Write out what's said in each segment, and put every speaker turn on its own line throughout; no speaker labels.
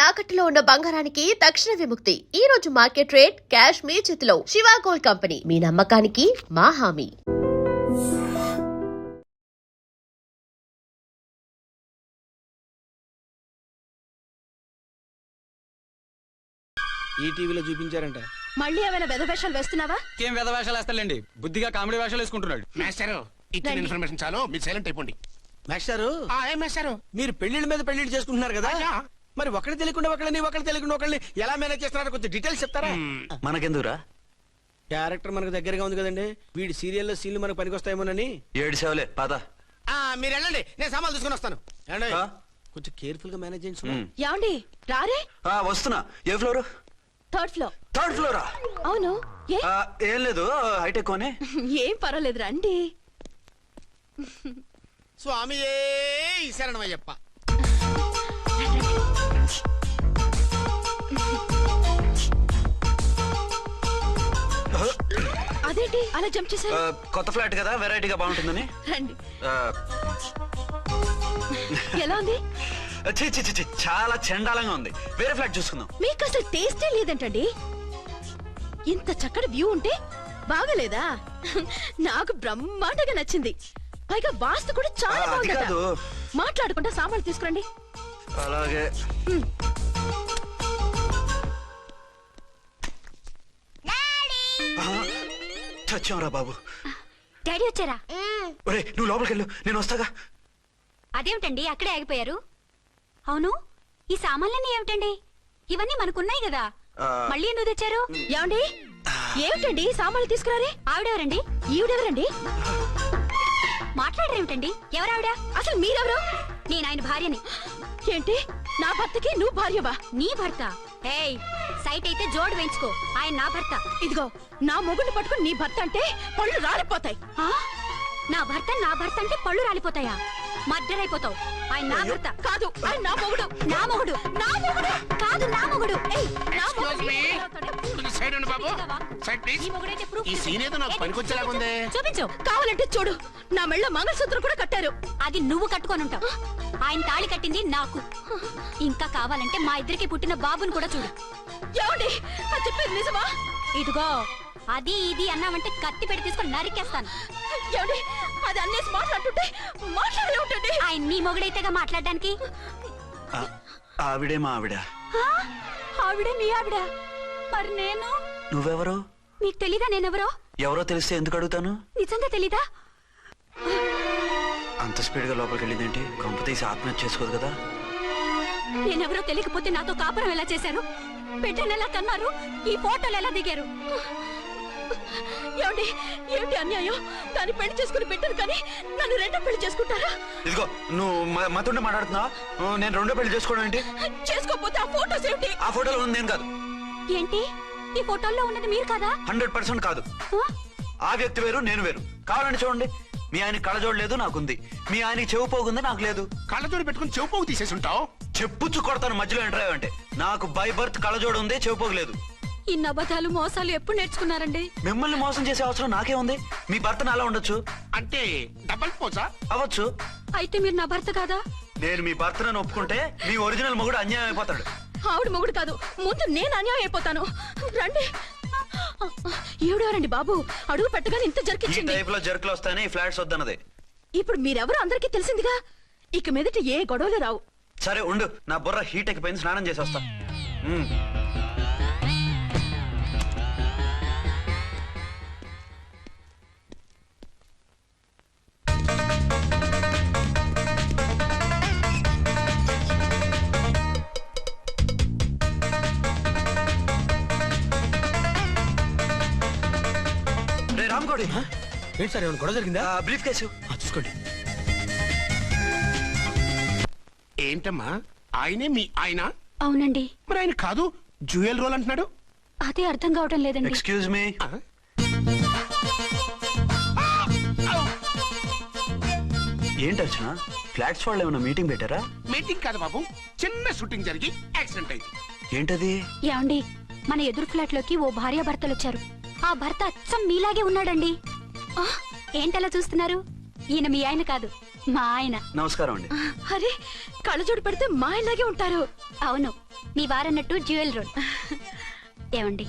తాకట్టులో ఉన్న బంగారానికి తక్షణ విముక్తి. ఈ రోజు మార్కెట్ రేట్ క్యాష్ మీ చేతిలో. శివ గోల్డ్ కంపెనీ, మీ నమ్మకానికి మా హామీ.
ఈ టీవీలో చూపించారంట.
మళ్ళీ ఏమైనా వెధ వేషాలు వేస్తున్నావా?
ఏం వెధ వేషాలు వేస్తాడండి, బుద్ధిగా కామెడీ వేషాలు వేసుకుంటున్నాడు.
మాస్టారు ఇచ్చిన ఇన్ఫర్మేషన్ చాలు, మీరు సైలెంట్ అయిపోండి.
మాస్టారు,
ఏం మాస్టారు?
మీరు పెళ్లిళ్ళ మీద పెళ్లిళ్ళు చేసుకుంటున్నారు కదా,
అయ్యా.
మరి ఒకళ్ళు తెలియకుండా ఒకళ్ళు తెలియకుండా ఒకళ్ళని ఎలా మేనేజ్ చేస్తున్నారో కొంచెం డీటెయిల్స్ చెప్తారా?
మనకెందుకురా,
క్యారెక్టర్ మనకు దగ్గరగా ఉంది కదండి, వీడి సీరియల్లో సీన్లు మనకు పనికొస్తాయేమోనని.
ఏడు సేవలే పద.
మీరు వెళ్ళండి, నేను సామాన్లు తీసుకుని వస్తాను. ఏమండి? కొంచెం కేర్ఫుల్ గా మేనేజ్ చేయండి.
యాండి రారే.
వస్తున్నా. ఏ ఫ్లోర్?
Third floor.
థర్డ్ ఫ్లోరా?
అవును. ఏ
ఏం లేదు, హైటెక్ కోనే.
ఏం పర్వాలేదు రండి.
స్వామి శరణమయ్యప్ప.
అదేంటి అలా జంప్ చేశారు?
కొత్త ఫ్లాట్ కదా, వెరైటీగా బాగుంటుందని.
రండి. ఎలా ఉంది?
ఛీ, ఛీ, ఛీ, ఛీ, చాలా చండాలంగా ఉంది. వేరే ఫ్లాట్ చూసుకుందాం.
మీకు అసలు టేస్టే లేదంటండి. ఇంత చక్కటి వ్యూ ఉంటే బాగలేదా? నాకు బ్రహ్మాండంగా నచ్చింది. పైగా వాస్తు కూడా చాలా
అది కాదు.
బాగుంది. మాట్లాడకుండా సామాన్లు తీసుకురండి.
అలాగే. చచ్చాంరా బాబు.
డాడీ వచ్చారా?
ఒరే, నువ్వు లోపలికి వెళ్ళు, నేను వస్తాగా.
అదేమిటండి అక్కడే ఆగిపోయారు? అవును, ఈ సామాన్లన్నీ ఏమిటండి? ఇవన్నీ మనకున్నాయి కదా, మళ్ళీ ఎందుకు తెచ్చారు?
ఏమండి, ఏమిటండి సామాన్లు తీసుకురారే?
ఆవిడెవరండి?
ఈవిడెవరండి?
మాట్లాడరేమిటండి? ఎవరావిడ?
అసలు మీరెవరు?
నేను ఆయన భార్యని.
ఏంటి, నా భర్తకి నువ్వు భార్యవా?
నీ భర్త? ఏయ్, సైట్ అయితే జోడు వేయించుకో, ఆయన నా భర్త.
ఇదిగో, నా మొగుడిని పట్టుకుని నీ భర్త అంటే పళ్ళు రాలిపోతాయి.
ఆ? నా భర్త అంటే పళ్ళు రాలిపోతాయా? మర్డర్ అయిపోతావు. ఆయన నా భర్త
కాదు, ఆయన నా మొగుడు.
నా మొగుడు.
నా మొగుడు
కాదు, నా మొగుడు. ఏయ్, నా
Excuse me. కొంచెం సైడ్ ఉండు బాబు. Side please.
ఈ మొగుడైతే proof
ఈ సీన్ ఏదో నాకు పనికొచ్చేలాగా ఉంది.
చూపించు.
కావాలంటే చూడు, నా మెళ్ళ మంగళసూత్రం కూడా కట్టారు.
అది నువ్వు కట్టుకొని ఉంటావు. ఆయన తాళి కట్టింది నాకు. ఇంకా కావాలంటే మా ఇద్దరికి పుట్టిన బాబుని కూడా చూడు.
ఏమండి, అది చెప్పేది నిజమా?
ఇదిగో, అది ఇది అన్నావంటే కత్తి పెట్టి తీసుకొని నరికేస్తాను.
ఏమండి, అది అన్నేసి మాట్లాడుతుంటే మాట్లాడే ఉంటుంది.
ఆయన నీ మొగుడైతేగా మాట్లాడడానికి.
ఆవిడే మా ఆవిడ.
ఆ? ఆవిడే మీ ఆవిడ? మరి నేను?
నువ్వెవరు?
మీకు తెలీదా నేనెవరో?
ఎవరో తెలిస్తే ఎందుకు అడుగుతాను?
నిజంగా తెలీదా?
అంత స్పీడ్ గా లోపలికి వెళ్ళిందేంటి? కంప తీసి ఆత్మహత్య చేసుకోదు కదా.
నేనెవరో తెలియకపోతే నాతో కాపురం ఎలా చేశారు? బిడ్డను ఎలా కన్నారు? ఈ ఫోటోలు ఎలా దిగారు?
ఏమండి, ఏమిటి అన్యాయం? దాన్ని పెళ్లి చేసుకుని పెట్టాను కానీ నన్ను రెండో పెళ్లి చేసుకుంటారా?
ఇదిగో, నువ్వు మతుండే మాట్లాడుతున్నావా? నేను రెండో పెళ్లి చేసుకోవడం ఏంటి?
చేసుకోకపోతే ఆ ఫోటోస్ ఏమిటి?
ఆ ఫోటోలో ఉంది నేను కాదు.
ఏంటి, ఈ ఫోటోల్లో ఉన్నది మీరు కాదా?
100% కాదు.
ఆ?
ఆ వ్యక్తి వేరు, నేను వేరు. కావాలంటే చూడండి, మీ ఆయన కళ్ళజోడు లేదు, నాకుంది. మీ ఆయనకి చెవు పోగుంది, నాకు లేదు.
కళ్ళజోడు పెట్టుకుని చెవు తీసేసి ఉంటావు.
చెప్పుచ్చు కొడతాను మధ్యలో ఎంటర్ అంటే. నాకు బై బర్త్ కళ్ళజోడు ఉంది, చెవు పోగు లేదు.
ఇన్ని అబద్ధాలు మోసాలు ఎప్పుడు నేర్చుకున్నారండి?
మిమ్మల్ని మోసం చేసే అవసరం నాకే ఉంది. మీ భర్తను అలా ఉండొచ్చు.
అంటే డబల్ పోసా?
అవ్వచ్చు.
అయితే మీరు నా భర్త కాదా?
నేను మీ భర్తను ఒప్పుకుంటే మీ ఒరిజినల్ మొగుడు అన్యాయం అయిపోతాడు.
ఆవిడ మొగుడు కాదు, ముందు నేను అన్యాయం అయిపోతాను. రండి. ఈవిడెవరండి బాబు? అడుగు పెట్టగానే ఇంత
ఈ
జరికిచ్చింది.
టైప్ లో జర్కులు వస్తాయని ఈ ఫ్లాట్స్ వద్దన్నది.
ఇప్పుడు మీరెవరో అందరికీ తెలిసిందిగా, ఇక మీదట ఏ గొడవలు రావు.
సరే ఉండు, నా బుర్ర హీట్ ఎక్కిపోయింది, స్నానం చేసి వస్తా. రే రామ్కోడి,
ఏంటి సార్, ఏమైనా గొడవ జరిగిందా?
బ్రీఫ్ కేసు
చూసుకోండి.
ఏంటమ్మా, ఆయనే మీ ఆయన?
అవునండి.
మరి ఆయన కాదు, జ్యూయల్ రోల్ అంటున్నాడు.
అదే అర్థం కావటం లేదండి.
Excuse me. ఏంటి అర్చన, ఫ్లాట్స్ వాళ్ళు ఏమైనా మీటింగ్ పెట్టారా?
మీటింగ్ కాదు బాబు, చిన్న షూటింగ్ జరిగి యాక్సిడెంట్ అయింది.
ఏంటది?
ఏమండి, మన ఎదురు ఫ్లాట్ లోకి ఓ భార్య భర్తలు వచ్చారు. ఆ భర్త అచ్చం మీలాగే ఉన్నాడండి. ఏంటలా చూస్తున్నారు? ఈయన మీ ఆయన కాదు, మా ఆయన.
నమస్కారం అండి.
అరే కళ్ళజోడు పెడితే మా ఇలాగే ఉంటారు.
అవును, మీ వారన్నట్టు జ్యువెల్ రోడ్. ఏమండి,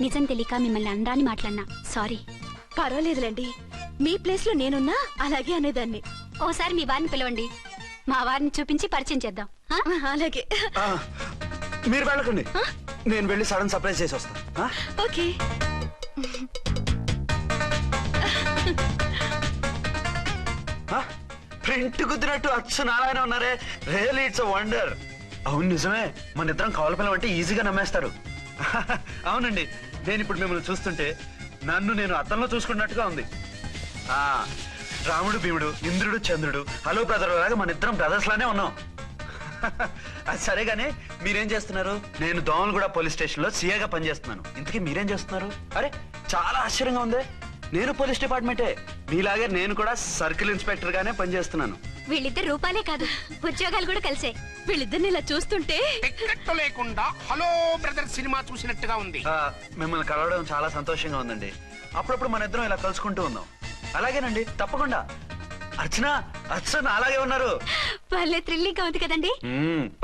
నిజం తెలియక మిమ్మల్ని అందాన్ని మాట్లాడినా సారీ.
పర్వాలేదులేండి, మీ ప్లేస్ లో నేనున్నా అలాగే అనేదాన్ని.
ఓసారి మీ వారిని పిలవండి, మా వారిని చూపించి పరిచయం చేద్దాం. ఆ?
అలాగే.
ఆ, మీరు వెళ్ళకండి, నేను వెళ్ళి సడన్ సర్ప్రైజ్ చేసి వస్తాను. ఆ?
ఓకే.
ఆ? ప్రింట్ కుదిరినట్టు అచ్చు నారాయణ ఉన్నారే, రియల్లీ ఇట్స్ వండర్. అవును నిజమే, మన ఇద్దరం కవల పిల్లం అంటే ఈజీగా నమ్మేస్తారు. అవునండి, నేను ఇప్పుడు మిమ్మల్ని చూస్తుంటే నన్ను నేను అద్దంలో చూసుకున్నట్టుగా ఉంది. ఆ రాముడు భీముడు, ఇంద్రుడు చంద్రుడు, హలో బ్రదర్ లాగా మన ఇద్దరం బ్రదర్స్ లానే ఉన్నాం. అది సరే గానీ మీరేం చేస్తున్నారు? నేను దోమలగూడ పోలీస్ స్టేషన్ లో సీఏగా పనిచేస్తున్నాను. ఇంతకీ మీరేం చేస్తున్నారు? అరే చాలా ఆశ్చర్యంగా ఉంది, నేను పోలీస్ డిపార్ట్మెంటే, మీలాగే నేను కూడా సర్కిల్ ఇన్స్పెక్టర్ గానే పనిచేస్తున్నాను.
వీళ్ళిద్దరు రూపాలే కాదు, ఉద్యోగాలు కూడా కలిసే.
వీళ్ళిద్దరిని ఇలా చూస్తుంటే
టికెట్ లేకుండా హలో బ్రదర్ సినిమా చూసినట్టుగా ఉంది.
మిమ్మల్ని కలవడం చాలా సంతోషంగా ఉందండి. అప్పుడప్పుడు మన ఇద్దరం ఇలా కలుసుకుంటూ ఉందాం. అలాగేనండి, తప్పకుండా. అర్చన, అర్చన అలాగే ఉన్నారు.
వాళ్ళే థ్రిల్లింగ్ గా ఉంది కదండి.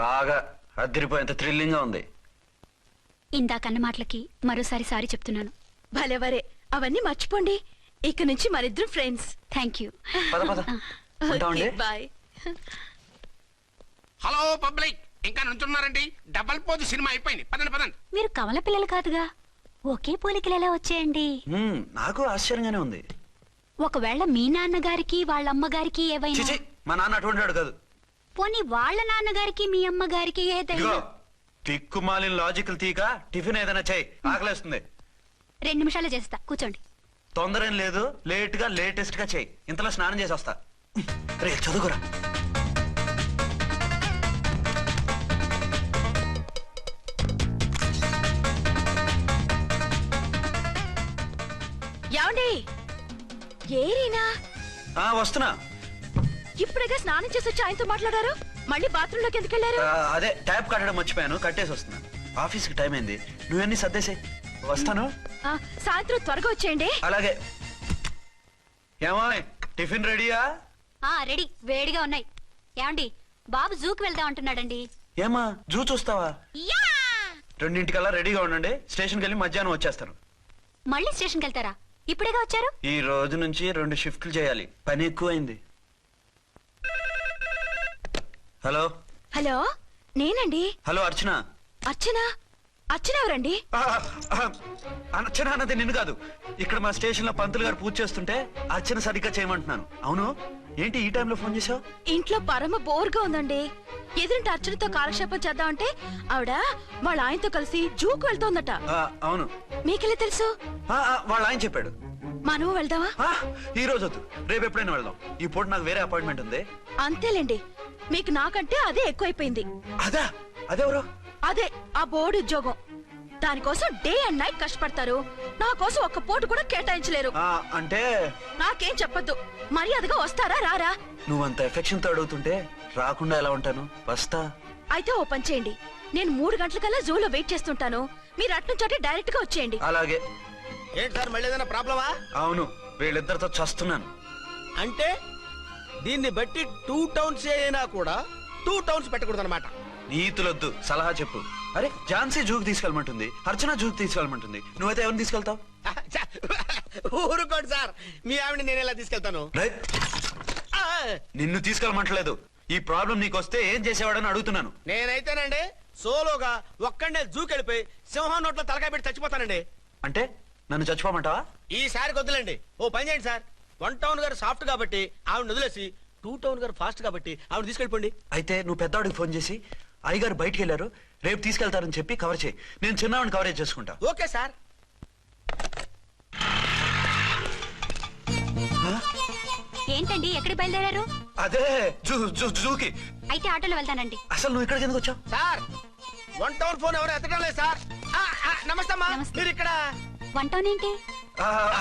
బాగా అదిరిపోయేంత థ్రిల్లింగ్ గా ఉంది.
ఇందాకన్న మాటలకి మరోసారి సారీ చెప్తున్నాను.
భలేవరే, అవన్నీ మర్చిపోండి. ఇక నుంచి మరిద్దరం ఫ్రెండ్స్.
Thank you.
పద పద ఉంటామండి.
బాయ్.
హలో పబ్లిక్, ఇంకా నుంచున్నారండి? డబల్ పోజ్ సినిమా అయిపోయింది, పదండి పదండి.
మీరు కమల పిల్లలు కాదుగా, ఒకే పోలికలు ఎలా వచ్చాయండి?
నాకు ఆశ్చర్యంగానే ఉంది.
ఒకవేళ మీ నాన్నగారికి వాళ్ళ అమ్మగారికి ఏవైనా,
చిచి, మా నాన్న అటువంటి వాడు కాదు.
పోనీ వాళ్ళ నాన్నగారికి మీ అమ్మగారికి ఏదైనా.
ఇదిగో తిక్కుమాలిన లాజికల్ తీక టిఫిన్ ఏదైనా చేయి, ఆకలేస్తుంది.
2 నిమిషాలు చేస్తా, కూర్చోండి.
తొందర ఏం లేదు, లేట్ గా లేటెస్ట్ గా చేయి. ఇంతలో స్నానం చేసి వస్తా. రే చదువుకురా.
ఏమండి? ఏరీనా?
వస్తున్నా.
ఇప్పుడేగా స్నానం చేసి వచ్చి ఆయనతో మాట్లాడారు, మళ్ళీ బాత్రూమ్ లోకి ఎందుకు వెళ్ళారు?
అదే ట్యాప్ కట్టడం మర్చిపోయాను, కట్టేసి వస్తున్నా. ఆఫీస్కి టైం అయింది, నువ్వన్నీ సర్దేసే. వస్తాను.
సాయంత్రం త్వరగా వచ్చేయండి.
అలాగే. ఏమో టిఫిన్ రెడీయా?
రెడీ, వేడిగా ఉన్నాయి. ఏమండి, బాబు జూకి వెళ్దాం అంటున్నాడండి.
ఏమా జూ చూస్తావా?
యా!
2:00కల్లా రెడీగా ఉండండి, స్టేషన్కి వెళ్ళి మధ్యాహ్నం వచ్చేస్తాను.
మళ్ళీ స్టేషన్కి వెళ్తారా? ఇప్పుడేగా వచ్చారు.
ఈ రోజు నుంచి 2 షిఫ్ట్లు చేయాలి, పని ఎక్కువైంది. హలో.
హలో, నేనండి.
హలో అర్చన.
అర్చన? అర్చన ఎవరండి?
అర్చన అన్నది నిన్ను కాదు. ఇక్కడ మా స్టేషన్ లో పంతులు గారు పూజ చేస్తుంటే అర్చన సరిగ్గా చేయమంటున్నాను. అవును, ఏంటి ఈ టైంలో ఫోన్ చేసావు?
ఇంట్లో పరమ బోర్గా ఉందండి. ఎదురింటి అర్చనతో కాలక్షేపం చేద్దామంటే ఆవిడ వాళ్ళ ఆయనతో కలిసి జూకు వెళ్తోందట.
అవును.
మీకెళ్ళి తెలుసు?
వాళ్ళ ఆయన చెప్పాడు.
మనం వెళ్దామా?
ఈ రోజు వద్దు, రేపు ఎప్పుడైనా వెళ్దాం. ఈ పూట నాకు వేరే అపాయింట్మెంట్ ఉంది.
అంతేలేండి, మీకు నాకంటే అదే ఎక్కువైపోయింది.
అదా? అదెవరు?
అదే ఆ బోర్డు ఉద్యోగం. దానికోసం డే అండ్ నైట్ కష్టపడతారు, నా కోసం ఒక్క పూట కూడా కేటాయించలేరు.
అంటే
నాకేం చెప్పొద్దు, మర్యాదగా వస్తారా రారా?
నువ్వంత ఎఫెక్షన్ తో అడుగుతుంటే రాకుండా ఎలా ఉంటాను, వస్తా.
అయితే ఓ పని చేయండి, నేను 3 గంటలకల్లా జూలో వెయిట్ చేస్తుంటాను, మీరు అట్నుంచి డైరెక్ట్ గా వచ్చేయండి.
అలాగే.
ఏంటి సార్, మళ్ళీ ఏదైనా ప్రాబ్లమా?
అవును, వీళ్ళిద్దరితో చస్తున్నాను.
అంటే దీన్ని బట్టి 2 టౌన్స్ అయినా కూడా 2 టౌన్స్ పెట్టకూడదు అనమాట.
నీతులొద్దు, సలహా చెప్పు. అరే ఝాన్సీ జూకి తీసుకెళ్ళమంటుంది, అర్చన జూకి తీసుకెళ్ళమంటుంది, నువ్వైతే ఎవరిని తీసుకెళ్తావు?
ఊరుకోండి సార్, మీ ఆవిడ నేను ఎలా తీసుకెళ్తాను? ఆ,
నిన్ను తీసుకెళ్ళమంటలేదు. ఈ ప్రాబ్లం నీకు వస్తే ఏం చేసేవాడని అడుగుతున్నాను.
నేనైతేనండి సోలోగా ఒక్కడే జూకెళ్ళిపోయి సింహం నోట్లో తలకాయ పెట్టి చచ్చిపోతానండి.
అంటే నన్ను చచ్చిపోమంటావా?
ఈసారి వద్దులేండి, ఓ పని చేయండి సార్. 1 టౌన్ గారు సాఫ్ట్ కాబట్టి ఆవిడ వదిలేసి 2 టౌన్ గారు ఫాస్ట్ కాబట్టి ఆవిడ తీసుకెళ్ళిపోండి.
అయితే నువ్వు పెద్దవాడికి ఫోన్ చేసి అయ్యగారు బయటికి వెళ్ళారు, రేపు తీసుకెళ్తారని చెప్పి కవర్ చేయి. నేను చిన్నవాడిని కవరేజ్ చేసుకుంటా.
Okay sir.
ఏంటండి, ఎక్కడికి బయలుదేరారు?
అదే జూకి.
అయితే ఆటోలో వెళ్తానండి.
అసలు నువ్వు ఇక్కడికి ఎందుకు వచ్చావు?
సార్ 1 టౌన్ ఫోన్ ఎవరు ఎత్తడం లేదు సార్. నమస్తే అమ్మా,
నమస్తే.
మీరు ఇక్కడ?
వంటోన్ ఏంటి?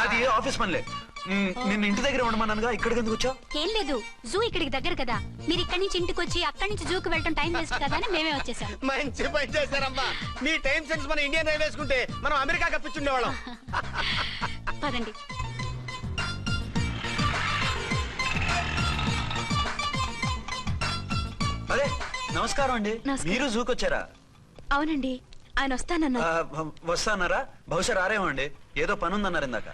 అది ఆఫీస్ పనిలే. నిన్ను ఇంటి దగ్గర ఉండమన్నానుగా, ఇక్కడికి ఎందుకు వచ్చావు?
ఏం లేదు, జూ ఇక్కడికి దగ్గర కదా, మీరు ఇక్కడి నుంచి ఇంటికి వచ్చి అక్కడి నుంచి జూకి వెళ్ళడం టైం వేస్ట్ కదా అని మేమే వచ్చేసాం.
మంచి పని చేశారమ్మా. మీ టైం సెన్స్ మన ఇండియన్ రైల్వేస్ కుంటే మనం అమెరికా కప్పించుండేవాళ్ళం.
పదండి.
అదే నమస్కారం అండి.
నమస్కారం.
మీరు జూకొచ్చారా?
అవునండి, ఆయన వస్తానన్నారు.
వస్తానారా? బహుశా రారేమో అండి, ఏదో పని ఉందన్నారు ఇందాక.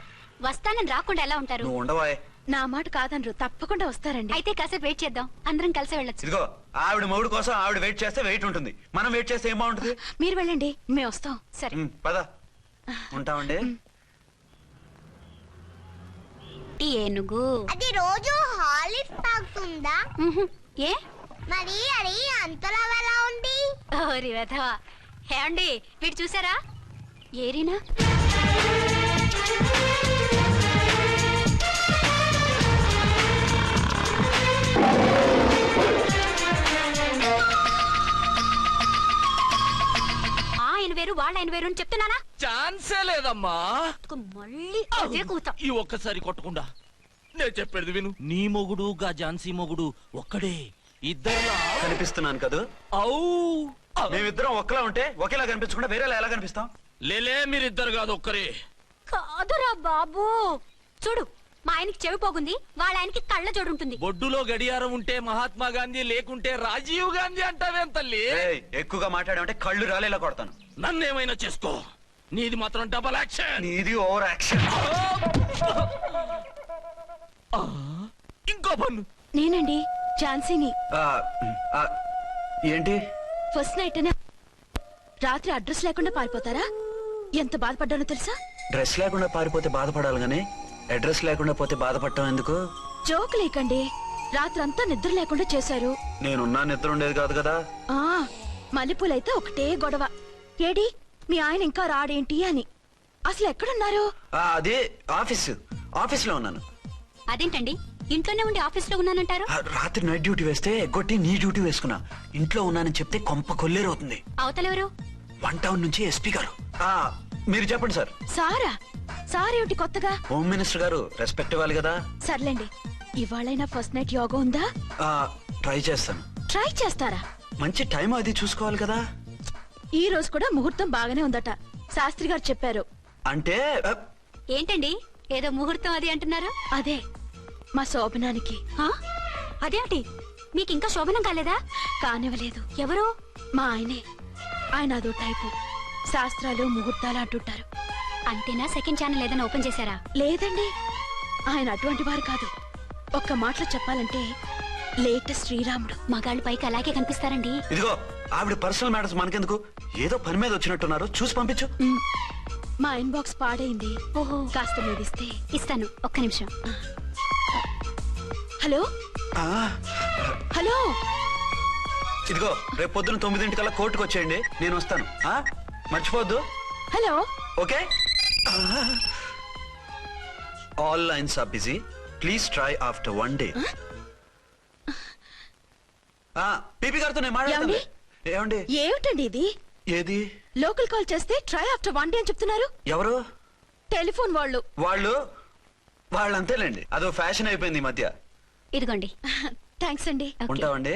వస్తానని రాకుండా ఎలా ఉంటారు?
నువ్వు ఉండవాయ్.
నా మాట కాదనరు, తప్పకుండా వస్తారండి.
అయితే కాసేపు వెయిట్ చేద్దాం, అందరం కలిసి వెళ్ళొచ్చు.
ఇదిగో ఆవిడ మొగుడు కోసం ఆవిడ వెయిట్ చేస్తే వెయిట్ ఉంటుంది, మనం వెయిట్ చేస్తే ఏం బాగుంటుంది?
మీరు వెళ్ళండి, మేము వస్తాం.
సరే.
పద ఉంటామండి.
ఏనుగు.
అది రోజు హాలిక్స్ తాగుతుందా?
ఉహు. ఏ
మరి అది అంతలా ఎలా ఉంది?
ఓరి వెధవా. ఏమండి వీడు చూసారా? ఏరినా ఆయన వేరు వాళ్ళ ఆయన వేరు అని చెప్తున్నానా?
ఛాన్సే లేదమ్మా.
మళ్ళీ అదే కూత.
ఈ ఒక్కసారి కొట్టకుండా నేను చెప్పేది విను. నీ మొగుడు గా ఝాన్సీ మొగుడు ఒక్కడే, ఇద్దరులా
కనిపిస్తున్నాను కదా?
ఔ.
మేమిద్దరం ఒక్కలా ఉంటే ఒకేలా కనిపించకుండా వేరేలా ఎలా కనిపిస్తాం?
లేలే, మీరిద్దరు కాదు ఒక్కరే.
కాదురా బాబు. చూడు, మా ఆయనకి చెవి పోగుంది, వాళ్ళ ఆయనకి కళ్ళ జోడు ఉంటుంది.
బొడ్డులో గడియారం ఉంటే మహాత్మా గాంధీ, లేకుంటే రాజీవ్ గాంధీ అంటావేం తల్లి?
ఏయ్, ఎక్కువగా మాట్లాడామంటే కళ్ళు రాలేలా కొడతాను.
నన్నేమైనా చేసుకో, నీది మాత్రం డబల్ యాక్షన్.
నీది ఓవర్ యాక్షన్.
ఇంకో పన్ను.
నేనండి ఝాన్సీని.
ఏంటి?
ఫస్ట్ నైట్ రాత్రి అడ్రస్ లేకుండా పారిపోతారా? ఎంత బాధపడ్డానో తెలుసా?
డ్రెస్ లేకుండా పారిపోతే బాధపడాలి గానీ అడ్రస్ లేకుండా పోతే బాధపడటం ఎందుకు?
జోక్ లేకండి, రాత్రంతా నిద్ర లేకుండా చేశారు.
నేనున్నా నిద్ర ఉండేది కాదు కదా.
ఆ మల్లెపూలైతే ఒకటే గొడవ. ఏడి మీ ఆయన ఇంకా రాడేంటి అని. అసలు ఎక్కడున్నారు?
అది ఆఫీస్ లో ఉన్నాను.
అదేంటండి, ఇంట్లోనే ఉండి ఆఫీస్ లో ఉన్నానంటారు?
రాత్రి నైట్ డ్యూటీ వేస్తే ఎగ్గొట్టి నీ డ్యూటీ వేసుకున్నా. ఇంట్లో ఉన్నానని చెప్తే కొంప కొల్లేరవుతుంది.
అవతలెవరు?
1 టౌన్ నుంచి ఎస్పీ గారు. మీరు చెప్పండి సార్.
సారా? సారేమిటి కొత్తగా?
హోమ్ మినిస్టర్ గారు, రెస్పెక్ట్ ఇవ్వాలి కదా.
సర్లేండి, ఇవాళైనా ఫస్ట్ నైట్ యోగా ఉందా?
ట్రై చేస్తాను.
ట్రై చేస్తారా?
మంచి టైం అది చూసుకోవాలి కదా.
ఈ రోజు కూడా ముహూర్తం బాగానే ఉందట, శాస్త్రి గారు చెప్పారు.
అంటే
ఏంటండి ఏదో ముహూర్తం అది అంటున్నారు?
అదే మా శోభనానికి.
ఆ? అదేమిటి, మీకు ఇంకా శోభనం కాలేదా?
కానివ్వలేదు.
ఎవరు?
మా ఆయనే. ఆయన అదో టైపు, శాస్త్రాలు ముహూర్తాలు అంటుంటారు.
అంతేనా? సెకండ్ ఛానల్ ఏదైనా ఓపెన్ చేశారా?
లేదండి, ఆయన అటువంటి వారు కాదు. ఒక్క మాటలో చెప్పాలంటే లేటెస్ట్ శ్రీరాముడు.
మగాళ్ళు పైకి అలాగే కనిపిస్తారండి.
ఇదిగో ఆవిడ పర్సనల్ మ్యాటర్స్ మనకెందుకు, ఏదో పని మీద వచ్చినట్టున్నారు, చూసి పంపించు.
మా ఇన్బాక్స్ పాడైంది.
ఓహో.
కాస్త మీదిస్తే.
ఇస్తాను, ఒక్క నిమిషం.
హలో
ఆ,
హలో.
ఇదిగో రేపు పొద్దున 9 కోర్టుకు వచ్చేయండి, నేను వస్తాను. మర్చిపోద్దు.
Hello.
Okay. All lines are busy, please try after 1 day. PP గారితో నేను మాట్లాడుతాను. ఏమండి?
ఏమిటండి ఇది?
ఏది?
లోకల్ కాల్ చేస్తే ట్రై ఆఫ్టర్ 1 day అని చెప్తున్నారు.
ఎవరు?
టెలిఫోన్ వాళ్ళు.
వాళ్ళు అంతేలేండి, అదో ఫ్యాషన్ అయిపోయింది ఈ మధ్య.
ఇదిగోండి.
థ్యాంక్స్ అండి.
ఓకే.
ఉంటామండి.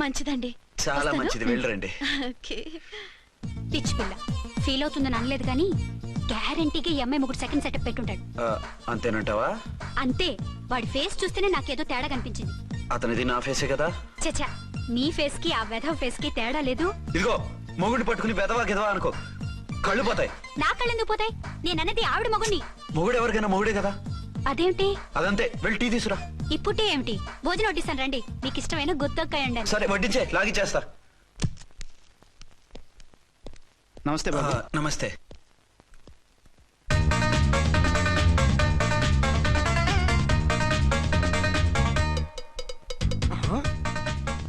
మంచిదండి.
చాలా
వస్తాను.
మంచిది, వెళ్ళరండి.
ఓకే.
పిచ్చి పిల్ల ఫీల్ అవుతుందని అనలేదు కానీ గ్యారంటీగా ఈ అమ్మాయి ముగ్గురు సెకండ్ సెటప్ పెట్టుంటాడు.
అంతేనంటావా?
అంతే. వాడి ఫేస్ చూస్తేనే నాకేదో తేడా కనిపించింది.
అతనిది నా ఫేసే కదా.
చచ్చా, నీ ఫేస్ కి ఆ వెధవ ఫేస్ కి తేడా లేదు.
ఇదిగో మొగుడిని పట్టుకుని బెదవా గిదవా అనుకో, కళ్ళు పోతాయి.
నా కళ్ళెందుకు పోతాయి? నేనన్నది ఆవిడ మగుణ్ణి.
మొగుడు ఎవరికైనా మొగుడే కదా.
అదేమిటి?
అదంతే, వెళ్ళి టీ తీసురా.
ఇప్పుడే ఏమిటి? భోజనం వడ్డిస్తాను రండి, మీకు ఇష్టమైన గుత్తొక్కాయ ఉండండి.
సరే వడ్డించే, లాగిచ్చేస్తా.
నమస్తే బాబు.
నమస్తే.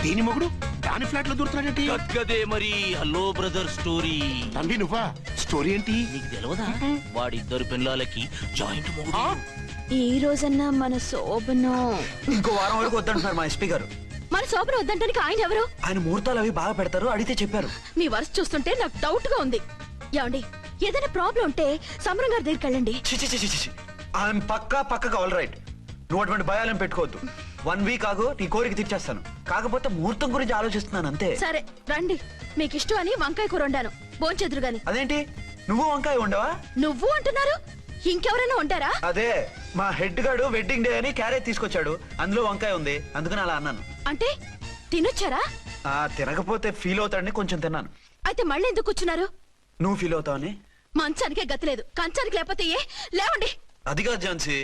దీని మొగుడు దాని ఫ్లాట్ లో దూరుతున్నాడేంటి?
గదే మరి. Hello brother story.
తమ్మి నువ్వా? స్టోరీ ఏంటి?
నీకు తెలియదా? వాడిద్దరు పిల్లలకి జాయింట్ మొగుడు.
ఈ రోజన్నా మన శోభనం.
ఇంకో వారం వరకు వద్దంటున్నారు మా ఎస్పీ గారు.
మన శోభనం వద్దంటానికి ఆయన ఎవరు?
ఆయన ముహూర్తాలు అవి బాగా పెడతారు, అడిగితే చెప్పారు.
మీ వరుస చూస్తుంటే నాకు డౌట్ గా ఉంది. ఏమండి, ఏదైనా ప్రాబ్లం ఉంటే సమరం గారి దగ్గరికి వెళ్ళండి.
ఆయన పక్కగా ఆల్ రైట్. నువ్వు అటువంటి భయాలను పెట్టుకోవద్దు. 1 week ఆగు, నీ కోరిక తీర్చేస్తాను. కాకపోతే ముహూర్తం గురించి ఆలోచిస్తున్నాను అంతే.
సరే రండి, మీకు ఇష్టం అని వంకాయ కూర వండాను, భోంచెదురు గాని.
అదేంటి నువ్వు వంకాయ ఉండవా?
నువ్వు అంటున్నారు, ఇంకెవరైనా ఉంటారా?
అదే మా హెడ్ గాడు వెడ్డింగ్ డే అని క్యారేజ్ తీసుకొచ్చాడు, అందులో వంకాయ ఉంది, అందుకని అలా అన్నాను.
అంటే తినొచ్చారా?
తినకపోతే ఫీల్ అవుతాడని కొంచెం తిన్నాను.
అయితే మళ్ళీ ఎందుకు కూర్చున్నారు?
నువ్వు ఫీల్ అవుతావని.
మంచానికే గతి లేదు, కంచానికి లేకపోతే ఏ? లేవండి.
అది కాదు ఝాన్సీ.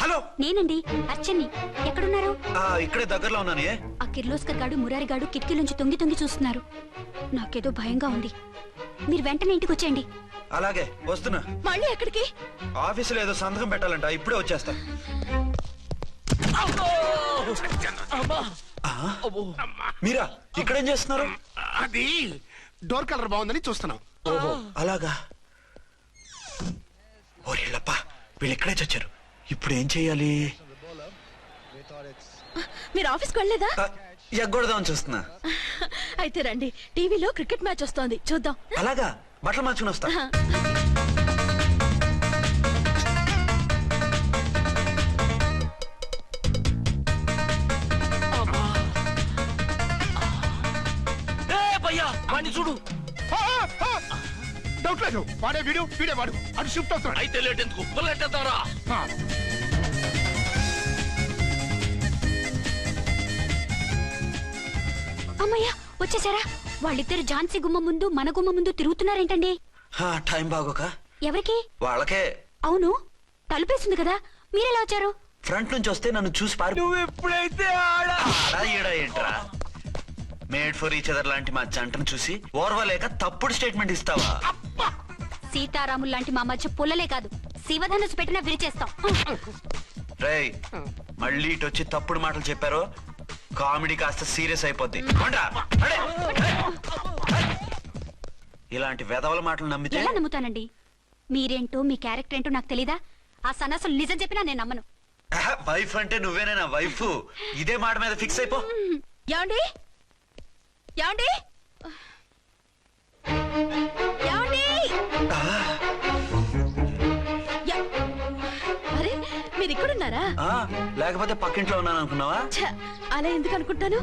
హలో,
నేనండి అర్చన్ని. ఎక్కడున్నారు?
ఇక్కడే దగ్గరలో ఉన్నాను.
ఆ కిర్లోస్కర్ గాడు మురారి గాడు కిటికీలోంచి తొంగి తొంగి చూస్తున్నారు. నాకేదో భయంగా ఉంది. మీరు వెంటనే ఇంటికి వచ్చేయండి.
అలాగే వస్తున్నా.
మళ్ళీ ఎక్కడికి?
ఆఫీసులో ఏదో సంతకం పెట్టాలంట, ఇప్పుడే వచ్చేస్తా. మీరా ఇక్కడేం చేస్తున్నారు?
అది డోర్ కలర్ బాగుందని చూస్తున్నాం.
ఓహో అలాగా. ఓరేళ్ళప్ప, వీళ్ళు ఇక్కడే చచ్చారు. ఇప్పుడు ఏం చెయ్యాలి?
మీరు ఆఫీస్కి వెళ్ళలేదా?
ఎగ్గొడదామని చూస్తున్నా.
అయితే రండి, టీవీలో క్రికెట్ మ్యాచ్ వస్తోంది, చూద్దాం.
అలాగా, బట్టలు మార్చుకుని వస్తా.
చూడు,
డౌట్ లేదు, వాడే వీడే వాడు. అటు షిఫ్ట్ అవుతున్నాడు.
అయితే లేట్ ఎందుకు, బుల్లెట్టేద్దాంరా.
అమ్మయ్యా, వచ్చేసారా? వాళ్ళిద్దరు ఝాన్సీ గుమ్మ ముందు మన గుమ్మ ముందు తిరుగుతున్నారేంటండి?
టైం బాగోక.
ఎవరికి?
వాళ్ళకే.
అవును, తలుపేసింది కదా, మీరెలా వచ్చారు?
ఫ్రంట్ నుంచి వస్తే నన్ను చూసి పారి.
నువ్వు ఎప్పుడైతే
ఆడా ఏంట్రా? మేడ్ ఫర్ ఈచ్ అదర్ లాంటి మా జంటను చూసి ఓర్వలేక తప్పుడు స్టేట్మెంట్ ఇస్తావా?
సీతారాములు లాంటి మా మధ్య పుల్లలే కాదు, శివధనుసు పెట్టినా విరిచేస్తాం.
రేయ్, మళ్ళీ ఇటు వచ్చి తప్పుడు మాటలు చెప్పారో కామెడీ కాస్త సీరియస్ అయిపోద్ది. ఇలాంటి వెధవల మాటలు నమ్మితే
ఎలా నమ్ముతానండి? మీరేంటో మీ క్యారెక్టర్ ఏంటో నాకు తెలీదా? ఆ సన్నాసులు నిజం చెప్పినా నేను నమ్మను.
వైఫ్ అంటే నువ్వేనా నా వైఫ్? ఇదే మాట మీద ఫిక్స్ అయిపో.
ఏమండి? ఏమండి? ఏమండి? అరే, మీరు ఇక్కడున్నారా?
లేకపోతే పక్కింట్లో ఉన్నాను అనుకున్నావా?
అలా ఎందుకు అనుకుంటాను?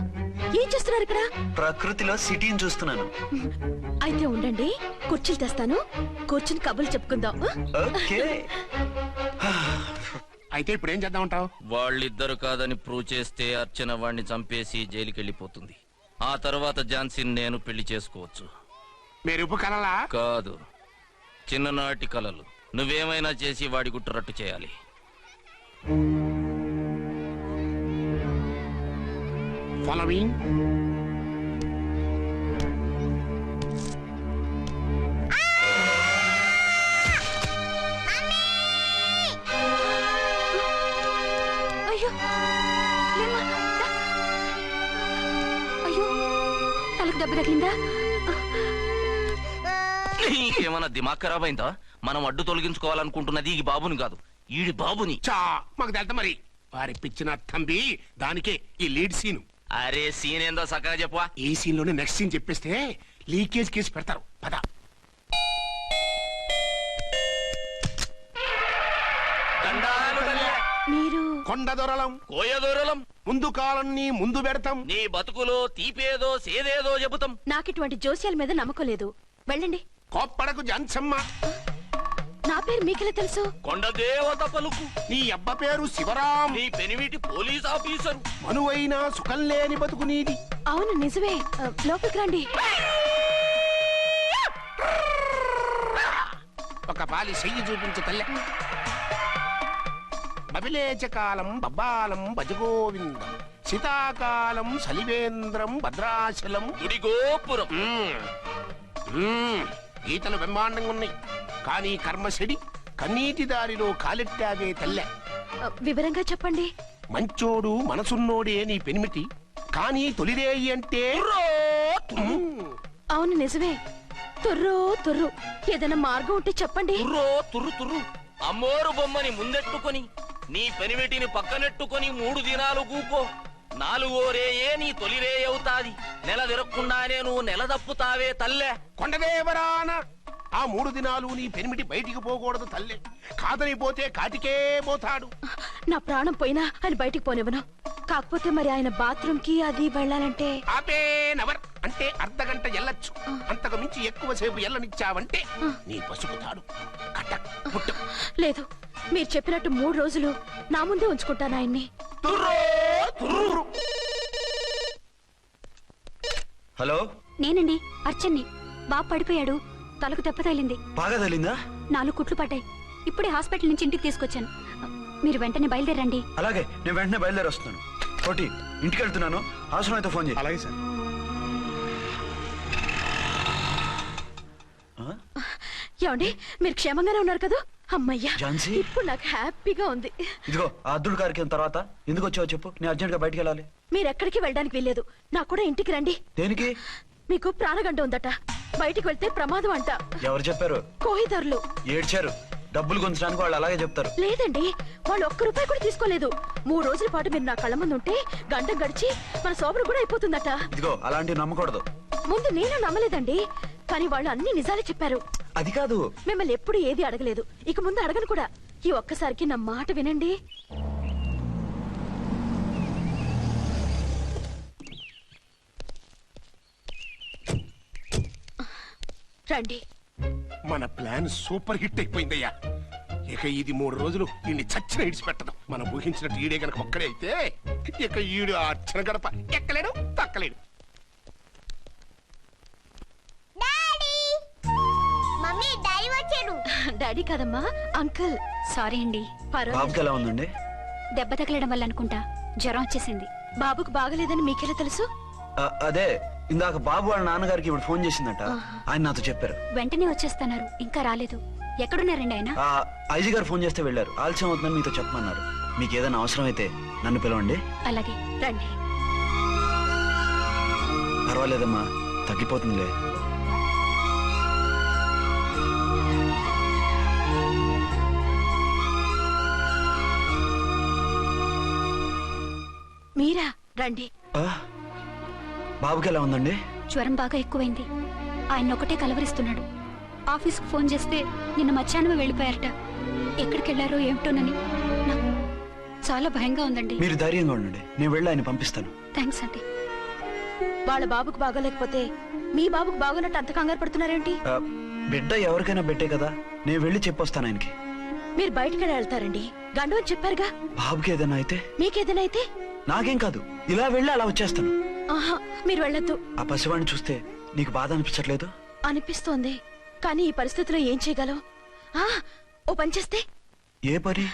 ఏం చేస్తున్నారు ఇక్కడ?
ప్రకృతిలో సిటీని చూస్తున్నాను.
అయితే ఉండండి, కుర్చీలు తెస్తాను, కూర్చుని కబుర్లు చెప్పుకుందాం.
ఓకే.
అయితే ఇప్పుడు ఏం చేద్దాం అంటావు?
వాళ్ళిద్దరు కాదని ప్రూవ్ చేస్తే అర్చన వాణ్ణి చంపేసి జైలుకి వెళ్ళిపోతుంది. ఆ తర్వాత ఝాన్సీని నేను పెళ్లి చేసుకోవచ్చు.
మీరు ఉప్పు కలలా?
కాదు, చిన్ననాటి కలలు. నువ్వేమైనా చేసి వాడి గుట్టు రట్టు చేయాలి.
ఫాలోయింగ్.
అయ్యో, లేమ్మా, దా. అయ్యో, తలకు దెబ్బ తగిలిందా?
నీకేమన్నా దిమాగ్ ఖరాబ్ అయిందా? మనం అడ్డు తొలగించుకోవాలనుకుంటున్నది ఈ బాబుని కాదు, ఈడి బాబుని.
చా, మాకు తెలుతా మరి. వారి పిచ్చిన తంబి, దానికే ఈ లీడ్ సీన్.
అరే సీన్ ఏందో సక్కగా చెప్పవా?
ఈ సీన్ లోనే నెక్స్ట్ సీన్ చెప్పేస్తే లీకేజ్ కేసు పెడతారు. పద.
మీరు
కొండ దొరలం,
కోయ దూరలం,
ముందు కాలాన్ని ముందు పెడతాం.
నీ బతుకులో తీపేదో సేదేదో చెబుతాం.
నాకు ఇటువంటి జోస్యాల మీద నమ్మకం లేదు, వెళ్ళండి.
కోప్పడకు జాన్సమ్మ.
నా పేరు మీకెలా తెలుసు?
కొండ దేవత పలుకు.
నీ అబ్బ పేరు శివరాం.
నీ పెనిమిటి పోలీస్ ఆఫీసరు.
మనువైన సుఖం లేని బతుకు నీది.
అవును, నిజమే. లోపలికి రండి.
ఒక పాలి చెయ్యి చూపించు తల్లె. బబిలేచకాలం బబ్బాలం భజగోవిందం, శీతాకాలం సలివేంద్రం భద్రాచలం.
గుడి గోపురం.
గీతలు బ్రహ్మాండంగా ఉన్నాయి, కానీ కర్మశడి కన్నీటి దారిలో కాలెట్టావే తల్లె.
వివరంగా చెప్పండి.
మంచోడు మనసున్నోడే నీ పెనిమిటి, కానీ తొలిరేయి అంటే
అవును, నిజమే. తుర్రు తుర్రు. ఏదైనా మార్గం ఉంటే చెప్పండి.
తుర్రో తుర్రు తుర్రు. అమ్మోరు బొమ్మని ముందెట్టుకొని నీ పెనిమిటిని పక్కనెట్టుకొని 3 దినాలు కూకో. 4వ రేయే నీ తొలి రే అవుతాది. నెల తిరగకుండానే నువ్వు నెల తప్పుతావే తల్లే.
కొండదేవరాన ఆ 3 దినాలు నీ పెనిమిటి బయటికి పోకూడదు తల్లే. కాదని పోతే కాటికే పోతాడు.
నా ప్రాణం పోయినా ఆయన బయటికి పోనివ్వను. కాకపోతే మరి ఆయన బాత్రూమ్ కి అది వెళ్ళాలంటే
ఆపేనవర్ అంటే అర్ధగంట ఎల్లొచ్చు. అంతకు మించి ఎక్కువసేపు ఎల్లనిచ్చావంటే నీ పసుపుతాడు కటక్ పుట్టక్.
లేదు, మీరు చెప్పినట్టు 3 రోజులు నా ముందే ఉంచుకుంటాను ఆయన్ని.
తుర్రో
హలో,
నేనండి అర్చన్ని. బాబు పడిపోయాడు, తలకు దెబ్బ తగిలింది,
బాగా తగిలిందా?
4 కుట్లు పడ్డాయి. ఇప్పుడే హాస్పిటల్ నుంచి ఇంటికి తీసుకొచ్చాను. మీరు వెంటనే బయలుదేరండి.
అలాగే, నేను వెంటనే బయలుదేరి వస్తున్నాను. కోటి, ఇంటికి వెళ్తున్నాను, అవసరమైతే ఫోన్ చేయి.
అలాగే సార్.
ఏమండి, మీరు క్షేమంగానే ఉన్నారు కదా? అమ్మయ్యా,
ఝాన్సీ?
ఇప్పుడు నాకు హ్యాపీగా ఉంది.
ఇదిగో ఆ అద్దుడు కార్యక్రమం తర్వాత ఎందుకు వచ్చావో చెప్పు, నేను అర్జెంట్ గా బయటికి వెళ్ళాలి.
మీరు ఎక్కడికి వెళ్ళడానికి వెళ్ళలేదు, నాకు కూడా ఇంటికి రండి.
దేనికి?
మీకు ప్రాణగంట ఉందట, బయటికి వెళ్తే ప్రమాదం అంట.
ఎవరు చెప్పారు?
కోహిదర్లు
ఏడ్చారు. డబ్బులు గుంచడానికి వాళ్ళు అలాగే చెప్తారు.
లేదండి, వాళ్ళు ₹1 కూడా తీసుకోలేదు. 3 రోజుల పాటు మీరు నా కళ్ళ ముందు ఉంటే గంట గడిచి మన సోబరు కూడా అయిపోతుందట.
ఇదిగో అలాంటివి నమ్మకూడదు.
ముందు నేను నమ్మలేదండి, కానీ వాళ్ళు అన్ని నిజాలే చెప్పారు.
అది కాదు,
మిమ్మల్ని ఎప్పుడు ఏది అడగలేదు, ఇక ముందు అడగను కూడా. ఈ ఒక్కసారికి నా మాట వినండి. రండి.
మన ప్లాన్ సూపర్ హిట్ అయిపోయిందయ్యా. ఇక ఇది 3 రోజులు ఈయన్ని చచ్చిన ఇడిచిపెట్టదు. మనం ఊహించినట్టు ఈడే గనక ఒక్కడే అయితే ఇక ఈడు అర్చన గడప ఎక్కలేడు, తక్కలేడు.
డాడీ, మమ్మీ డాడీ వచ్చాడు.
డాడీ కాదమ్మా, అంకుల్.
సారీ అండి.
పర్వాలేదు.
బాబుకి ఎలా ఉందండి?
దెబ్బ తగలడం వల్ల అనుకుంటా జ్వరం వచ్చేసింది.
బాబుకు బాగలేదని మీకెలా తెలుసు?
అదే ఇందాక బాబు వాళ్ళ నాన్నగారికి ఇప్పుడు ఫోన్ చేసిందట, ఆయన నాతో చెప్పారు.
వెంటనే వచ్చేస్తున్నారు, ఇంకా రాలేదు. ఎక్కడున్నారండి ఆయన?
ఐజీ గారు ఫోన్ చేస్తే వెళ్ళారు. ఆలస్యం అవుతుందని మీతో చెప్పమన్నారు. మీకు ఏదైనా అవసరం అయితే నన్ను పిలవండి.
అలాగే.
రండి.
పర్వాలేదమ్మా, తగ్గిపోతుందిలే.
మీరా? రండి.
బాబుకి ఎలా ఉందండి?
జ్వరం బాగా ఎక్కువైంది. ఆయన ఒకటే కలవరిస్తున్నాడు. ఆఫీస్కు ఫోన్ చేస్తే నిన్న మధ్యాహ్నమే వెళ్ళిపోయారట. ఎక్కడికి వెళ్ళారో ఏమిటోనని నాకు చాలా భయంగా ఉందండి.
మీరు ధైర్యంగా ఉండండి, నేను వెళ్ళి ఆయన పంపిస్తాను.
థ్యాంక్స్ అండి.
వాళ్ళ బాబుకు బాగోలేకపోతే మీ బాబుకు బాగోనట్టు అంత కంగారు పడుతున్నారేంటి?
బిడ్డ ఎవరికైనా బెట్టే కదా, నేను వెళ్ళి చెప్పొస్తాను ఆయనకి.
మీరు బయటికి వెళ్తారండి, గండు అని చెప్పారుగా.
బాబుకి ఏదైనా అయితే?
మీకేదైనా అయితే?
నాకేం కాదు, ఇలా వెళ్ళి అలా వచ్చేస్తాను.
ఆహా, మీరు వెళ్ళొద్దు.
ఆ పసివాడిని చూస్తే నీకు బాధ అనిపించట్లేదు?
అనిపిస్తోంది, కానీ ఈ పరిస్థితిలో ఏం చేయగలం? ఓ పని చేస్తే?
ఏ పని?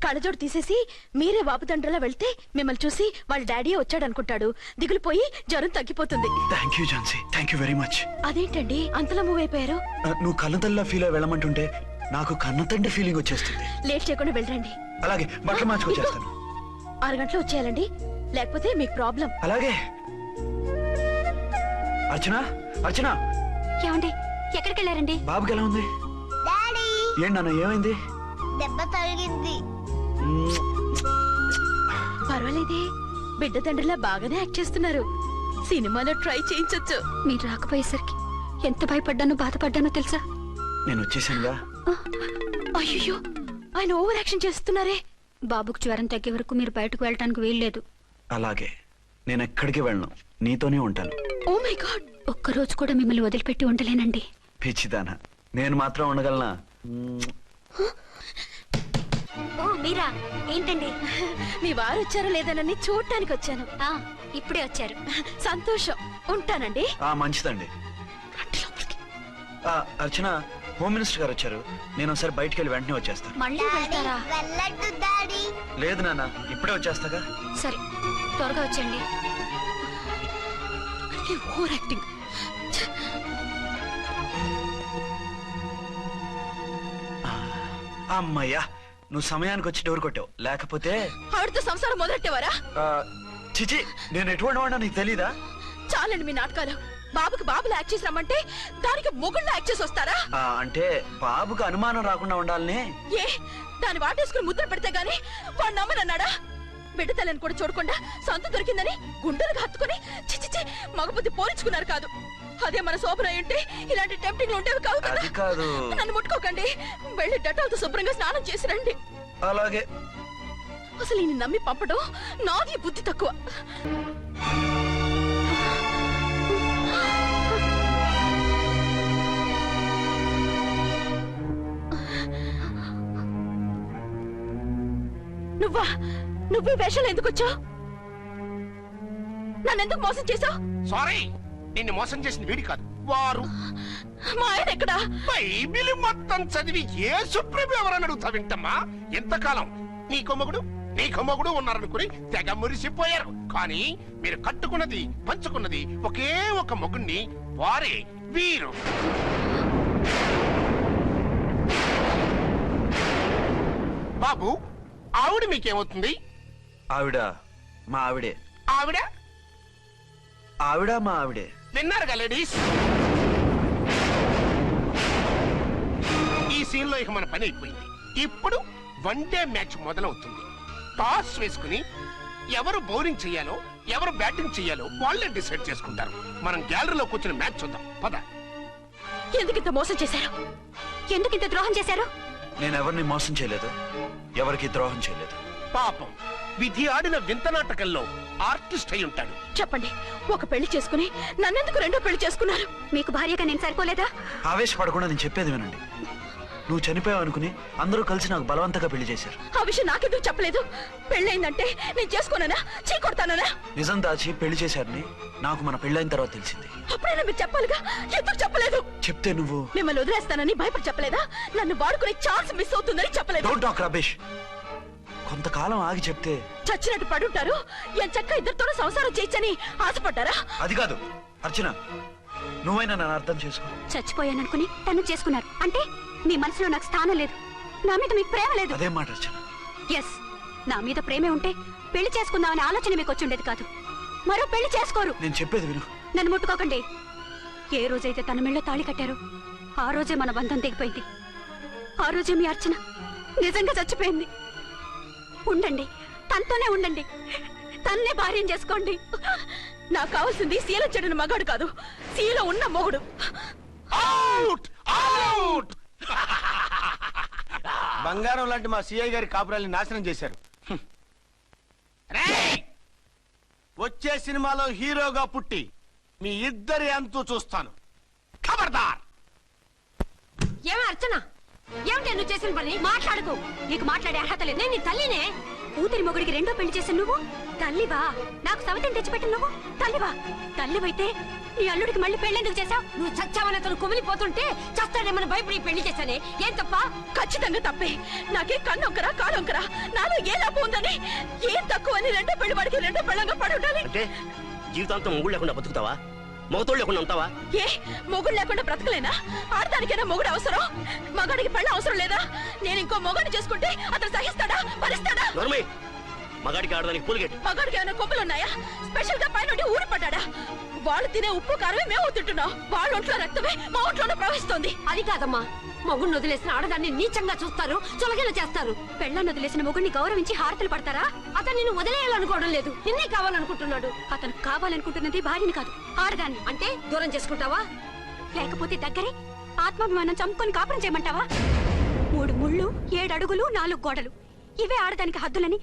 కళ్ళజోడు తీసేసి మీరే వాపుతండ్రలా వెళ్తే మిమ్మల్ని చూసి వాళ్ళ డాడీ వచ్చాడు అనుకుంటాడు. దిగులు పోయి జ్వరం తగ్గిపోతుంది.
Thank you Jhansi, thank you very much.
అదేంటండి అంతలా మూవ్ అయిపోయారు?
నువ్వు కన్నతల్లా ఫీల్ అయి వెళ్ళమంటుంటే నాకు కన్నతండ్రి ఫీలింగ్ వచ్చేస్తుంది.
లేట్ చేయకుండా వెళ్ళండి.
అలాగే, బట్టలు మార్చుకొచ్చేస్తాను.
6 గంటలు వచ్చేయాలండి, లేకపోతే మీకు ప్రాబ్లం.
అలాగే. అర్చన, అర్చన.
ఏమండి, ఎక్కడికి వెళ్ళారండి?
బాబుకి ఎలా ఉంది?
డాడీ,
ఏంటి నాన్న, ఏమైంది?
దెబ్బ తగిలింది.
పర్వాలేదే, బిడ్డ తండ్రిలా బాగానే యాక్ట్ చేస్తున్నారు. సినిమాలో ట్రై చేయించొచ్చు.
మీరు రాకపోయేసరికి ఎంత భయపడ్డానో బాధపడ్డానో తెలుసా?
నేను వచ్చేసానుగా.
అయ్యో, ఆయన ఓవర్ యాక్షన్ చేస్తున్నారే.
బాబుకు జ్వరం తగ్గే వరకు మీరు బయటకు వెళ్ళటానికి వీల్లేదు.
అలాగే, నేను ఎక్కడికి వెళ్ళను, నీతోనే ఉంటాను.
ఓ మై గాడ్,
ఒక్కరోజు కూడా మిమ్మల్ని వదిలిపెట్టి ఉండలేనండి.
పిచ్చిదానా, నేను మాత్రం ఉండగలనా?
ఓ మీరా, ఏంటండి?
మీ వారు వచ్చారో లేదనని చూడటానికి వచ్చాను.
ఇప్పుడే వచ్చారు.
సంతోషం, ఉంటానండి.
మంచిదండి. అర్చన, హోమ్ మినిస్టర్ గారు వచ్చారు. నేను ఒకసారి బయటికి వెళ్ళి వెంటనే వచ్చేస్తాను.
మళ్ళీ వెళ్తారా?
వెళ్ళొద్దు డాడీ.
లేదు నాన్న, ఇప్పుడే వచ్చేస్తాగా.
సరే, త్వరగా వచ్చండి.
Over acting.
అమ్మయ్యా, నువ్వు సమయానికి వచ్చి డోర్ కొట్టావు, లేకపోతే
ఆవిడతో సంసారం మొదలెట్టేవారా?
చిచి, నేను ఎటువంటి వాడినా నీకు తెలీదా?
చాలండి మీ నాటకాలు. బాబుకి బాబులు యాక్ట్ చేసి రమ్మంటే దానికి మొగుళ్ళు యాక్ట్ చేసి వస్తారా?
అంటే బాబుకు అనుమానం రాకుండా ఉండాలని.
ఏ, దాన్ని వాటేసుకుని ముద్ర పెడితే గాని వాడు నమ్మనన్నాడా? బిడ్డ తల్లిని కూడా చూడకుండా సొంత దొరికిందని గుండెలకు హత్తుకుని చిచిచి మగబుద్ధి పోల్చుకున్నారు కాదు. అదే మన శోభన ఉంటే ఇలాంటి టెంప్టింగ్లు ఉండేవి కాదు కదా.
అది కాదు.
నన్ను ముట్టుకోకండి, వెళ్ళి డెటాల్తో శుభ్రంగా స్నానం చేసి రండి.
అలాగే.
అసలు ఈయన నమ్మి పంపడం నాది బుద్ధి తక్కువ. నువ్వే వేషాలు ఎందుకు వచ్చావు? నన్నెందుకు మోసం చేశావు?
సారీ, నిన్ను మోసం చేసిన వీడి కాదు, వారు.
మా ఆయన ఎక్కడా?
బైబిల్ మొత్తం చదివి ఏ సుప్రీం ఎవరని అడుగుతా వింటమ్మా. ఎంతకాలం నీకు మొగుడు ఉన్నారనుకుని తెగ మురిసిపోయారు. కానీ మీరు కట్టుకున్నది పంచుకున్నది ఒకే ఒక మొగుణ్ణి, వారే వీరు. బాబు, ఆవిడ మీకేమవుతుంది?
ఆవిడ మా ఆవిడే.
ఆవిడ
ఆవిడ మా ఆవిడే.
విన్నారుగా లేడీస్, ఈ సీన్ లో ఇక మన పని అయిపోయింది. ఇప్పుడు వన్ డే మ్యాచ్ మొదలవుతుంది. టాస్ వేసుకుని ఎవరు బౌలింగ్ చెయ్యాలో ఎవరు బ్యాటింగ్ చెయ్యాలో వాళ్ళే డిసైడ్ చేసుకుంటారు. మనం గ్యాలరీలో కూర్చుని మ్యాచ్ చూద్దాం, పద.
ఎందుకింత మోసం చేశారు?
ఎందుకింత ద్రోహం చేశారు?
నేను ఎవరిని మోసం చేయలేదు, ఎవరికి ద్రోహం చేయలేదు.
పాపం, విధి ఆడిన వింత నాటకంలో ఆర్టిస్ట్ అయి ఉంటాడు.
చెప్పండి, ఒక పెళ్లి చేసుకుని నన్నెందుకు రెండో పెళ్లి చేసుకున్నారు?
మీకు భార్యగా నేను సరిపోలేదా?
ఆవేశపడకుండా నేను చెప్పేది వినండి. నువ్వు చనిపోయావు అనుకుని అందరూ కలిసి నాకు బలవంతంగా పెళ్లి చేశారు.
ఆ విషయం నాకెందుకు చెప్పలేదు? పెళ్ళైందంటే నేను చేసుకోనా, చీ కొడతానా?
నిజం దాచి పెళ్లి చేశారని నాకు మన పెళ్ళైన తర్వాత తెలిసింది.
అప్పుడైనా మీరు చెప్పాలిగా, ఎందుకు చెప్పలేదు?
చెప్తే నువ్వు
మిమ్మల్ని వదిలేస్తానని భయపడి చెప్పలేదా? నన్ను వాడుకునే ఛాన్స్ మిస్ అవుతుందని చెప్పలేదు.
Don't talk రబేష్. కొంతకాలం ఆగి చెప్తే
చచ్చినట్టు పడుంటారు. ఎంచక్క ఇద్దరితోనూ సంసారం చేయొచ్చని ఆశపడ్డారా?
అది కాదు అర్చన, నువ్వైనా నన్ను అర్థం చేసుకో.
చచ్చిపోయాననుకుని తను చేసుకున్నారు అంటే మీ మనసులో నాకు స్థానం లేదు, నా మీద మీకు ప్రేమ లేదు.
అదేం మాట అర్చన?
ఎస్, నా మీద ప్రేమే ఉంటే పెళ్లి చేసుకుందామనే ఆలోచన మీకు వచ్చి ఉండేది కాదు. మరో పెళ్లి చేసుకోరు.
నేను చెప్పేది విను.
నన్ను ముట్టుకోకండి. ఏ రోజైతే తన మెళ్ళో తాళి కట్టారో ఆ రోజే మన బంధం తెగిపోయింది. ఆ రోజే మీ అర్చన నిజంగా చచ్చిపోయింది. ఉండండి, తనతోనే ఉండండి, తన్నే భార్యం చేసుకోండి.
నాకు కావాల్సింది శీల చెడిన మగాడు కాదు, శీల ఉన్న మొగుడు.
Out out.
బంగారం లాంటి మా సిఐ గారి కాపురాల్ని నాశనం చేశారు.
రేయ్!
వచ్చే సినిమాలో హీరోగా పుట్టి మీ ఇద్దరి అంతూ చూస్తాను.
ఖబర్దార్.
ఏమే అర్చన, ఏమిటి నువ్వు చేసిన పని? మాట్లాడుకో, నీకు మాట్లాడే అర్హత లేదు. నేను నీ తల్లినే. కూతురి మొగుడికి రెండో పెళ్లి చేసిన నువ్వు తల్లివా? నాకు సవితని తెచ్చిపెట్టిన నువ్వు తల్లివా? తల్లివైతే నీ అల్లుడికి మళ్ళీ పెళ్లెందుకు చేశావు? నువ్వు చచ్చావని అతను కుమిలిపోతుంటే చస్తాడేమని భయపడి పెళ్లి చేశానే, ఏం తప్ప?
ఖచ్చితంగా తప్పే. నాకే కన్నొక్కరా కాడొక్కరా, నాలో ఏ లాభం ఉందని, ఏం తక్కువని రెండో పెళ్లి వాడికి రెండో పెళ్ళంగా పడి ఉండాలి.
అంటే జీవితాంతం మొగుడు లేకుండా బతుకుతావా? మొగతోడు లేకుండా ఉంటావా?
ఏ మొగుడు లేకుండా బ్రతకలేనా? ఆడదానికైనా మొగుడు అవసరం, మగాడికి పెళ్ళ అవసరం లేదా? నేను ఇంకో మొగాడిని చేసుకుంటే అతను సహిస్తాడా, భరిస్తాడా?
నోర్మై, మగాడికి ఆడదానికి పూలిగేట్.
మగాడికి ఏమైనా కొమ్ములున్నాయా? స్పెషల్ గా పైనుండి ఊరి పడ్డాడా? వాళ్ళు తినే ఉప్పు కారమే మేము తింటున్నాం. వాళ్ళ ఒంట్లో రక్తమే మా ఒంట్లోనే ప్రవహిస్తోంది.
అది కాదమ్మా, మొగుడిని వదిలేసిన ఆడదాన్ని నీచంగా చూస్తారు, చులకన చేస్తారు. పెళ్ళాన్ని వదిలేసిన మొగుడిని గౌరవించి హారతలు పడతారా? అతను నిన్ను వదిలేయాలనుకోవడం లేదు, నిన్నే కావాలనుకుంటున్నాడు. అతను కావాలనుకుంటున్నది భార్యని కాదు, ఆడదాన్ని. అంటే దూరం చేసుకుంటావా? లేకపోతే దగ్గరే ఆత్మాభిమానం చంపుకొని కాపురం చేయమంటావా? 3 ముళ్ళు, 7 అడుగులు, 4 గోడలు, ఇవే ఆడదానికి హద్దులని